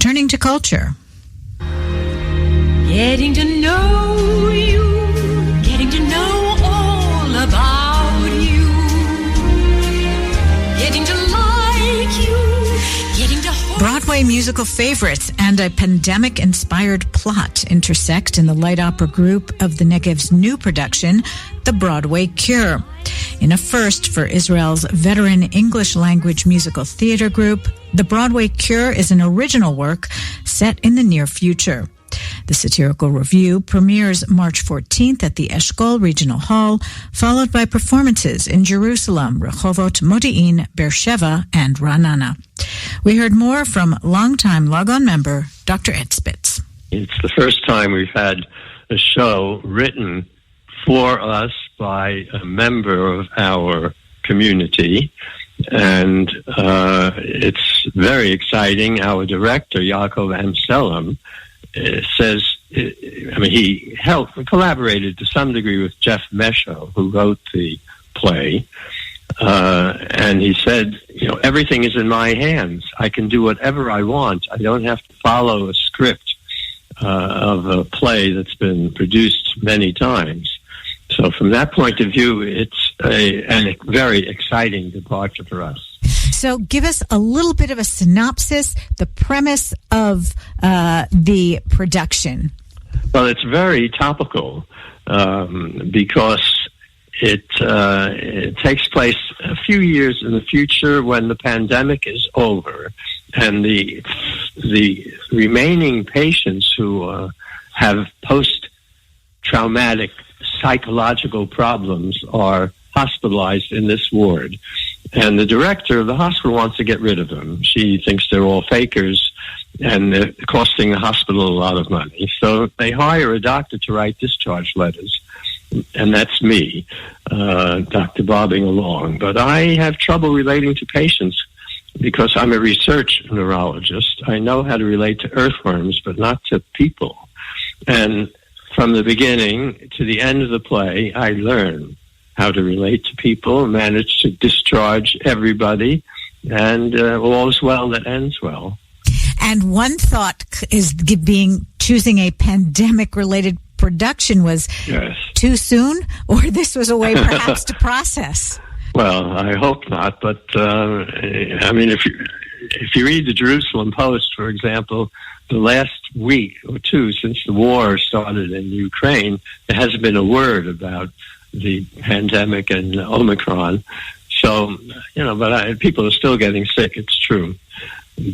returning to culture. Getting to know you, getting to know all about you, getting to like you, getting to hold. Broadway musical favorites and a pandemic-inspired plot intersect in the light opera group of the Negev's new production, The Broadway Cure. In a first for Israel's veteran English-language musical theater group, The Broadway Cure is an original work set in the near future. The satirical review premieres March 14th at the Eshkol Regional Hall, followed by performances in Jerusalem, Rehovot, Modi'in, Beersheva, and Ra'anana. We heard more from longtime LOGON member Dr. Ed Spitz. It's the first time we've had a show written for us by a member of our community, and it's very exciting. Our director, Yaakov Amselem, says, he collaborated to some degree with Jeff Mesho, who wrote the play, and he said, everything is in my hands. I can do whatever I want. I don't have to follow a script of a play that's been produced many times. So from that point of view, it's a very exciting departure for us. So give us a little bit of a synopsis, the premise of the production. Well, it's very topical because it takes place a few years in the future when the pandemic is over, and the remaining patients who have post-traumatic psychological problems are hospitalized in this ward. And the director of the hospital wants to get rid of them. She thinks they're all fakers and they're costing the hospital a lot of money. So they hire a doctor to write discharge letters. And that's me, Dr. Bobbing along. But I have trouble relating to patients because I'm a research neurologist. I know how to relate to earthworms, but not to people. And from the beginning to the end of the play, I learn how to relate to people, manage to discharge everybody, and all is well that ends well. And one thought is choosing a pandemic-related production was too soon, or this was a way perhaps to process? Well, I hope not, but if you read the Jerusalem Post, for example, the last week or two since the war started in Ukraine, there hasn't been a word about the pandemic and Omicron. So, but people are still getting sick, it's true.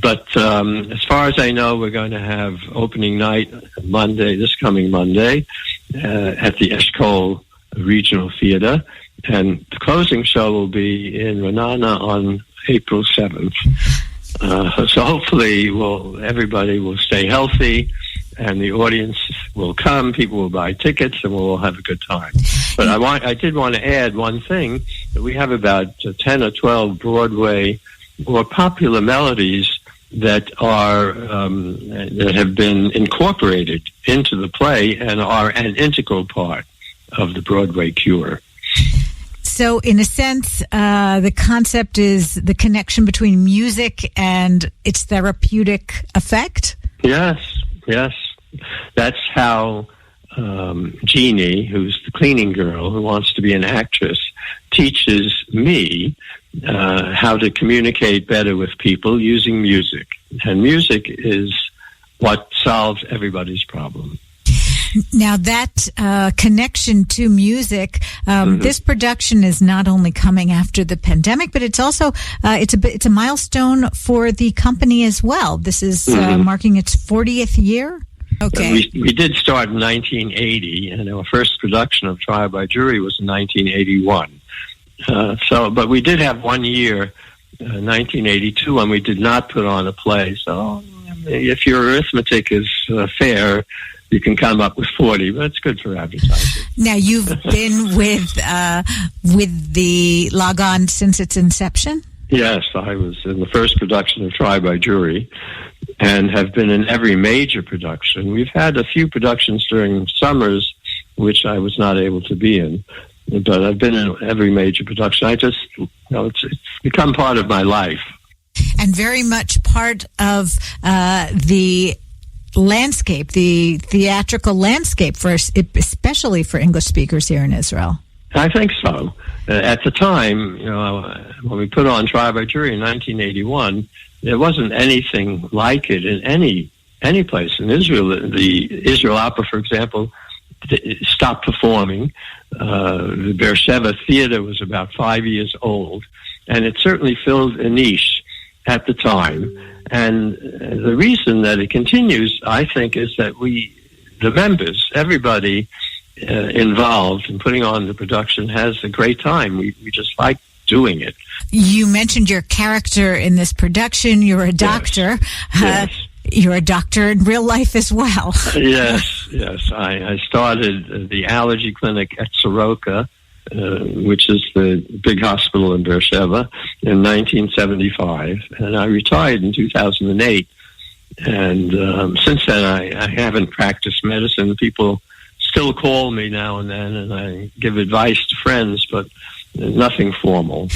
But as far as I know, we're going to have opening night this coming Monday, at the Eshkol Regional Theater. And the closing show will be in Ra'anana on April 7th. So hopefully everybody will stay healthy and the audience will come, people will buy tickets, and we'll all have a good time. But I did want to add one thing, that we have about 10 or 12 Broadway or popular melodies that are that have been incorporated into the play and are an integral part of the Broadway Cure. So, in a sense, the concept is the connection between music and its therapeutic effect? Yes. That's how Jeannie, who's the cleaning girl who wants to be an actress, teaches me how to communicate better with people using music. And music is what solves everybody's problem. Now, that connection to music, this production is not only coming after the pandemic, but it's also it's a milestone for the company as well. This is marking its 40th year. Okay, we did start in 1980, and our first production of Trial by Jury was in 1981. But we did have 1 year, 1982, when we did not put on a play. So, if your arithmetic is fair, you can come up with 40, but it's good for advertising. Now, you've been with the LOGON since its inception? Yes, I was in the first production of Trial by Jury and have been in every major production. We've had a few productions during summers, which I was not able to be in, but I've been in every major production. It's become part of my life. And very much part of the landscape, the theatrical landscape, especially for English speakers here in Israel. I think so. At the time, when we put on Trial by Jury in 1981, there wasn't anything like it in any place in Israel. The Israel Opera, for example, stopped performing. The Beersheba Theater was about 5 years old, and it certainly filled a niche at the time. And the reason that it continues, I think, is that the members, everybody involved in putting on the production has a great time. We just like doing it. You mentioned your character in this production. You're a doctor. Yes. You're a doctor in real life as well. Yes. I started the allergy clinic at Soroka, which is the big hospital in Beersheba, in 1975, and I retired in 2008. And since then, I haven't practiced medicine. People still call me now and then, and I give advice to friends, but nothing formal.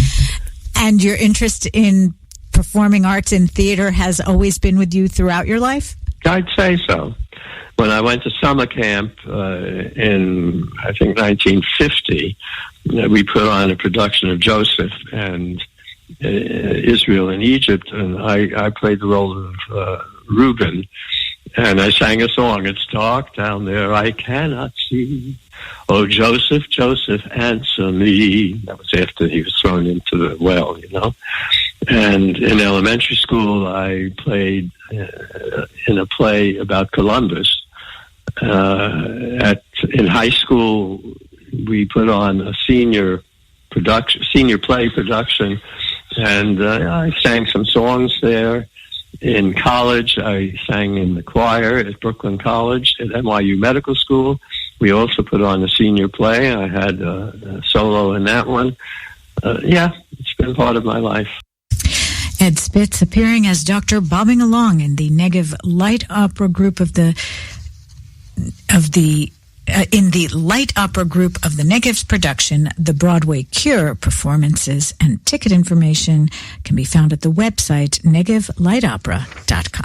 And your interest in performing arts in theater has always been with you throughout your life? I'd say so. When I went to summer camp in, I think, 1950, we put on a production of Joseph and Israel and Egypt, and I played the role of Reuben. And I sang a song, "It's dark down there, I cannot see. Oh, Joseph, Joseph, answer me." That was after he was thrown into the well, And in elementary school, I played in a play about Columbus. In high school, we put on a senior play production, and I sang some songs there. In college, I sang in the choir at Brooklyn College. At NYU Medical School, we also put on a senior play. I had a solo in that one. It's been part of my life. Ed Spitz appearing as Dr. Bobbing Along in the Negev Light Opera Group in the Light Opera Group of the Negev's production, The Broadway Cure. Performances and ticket information can be found at the website negevlightopera.com.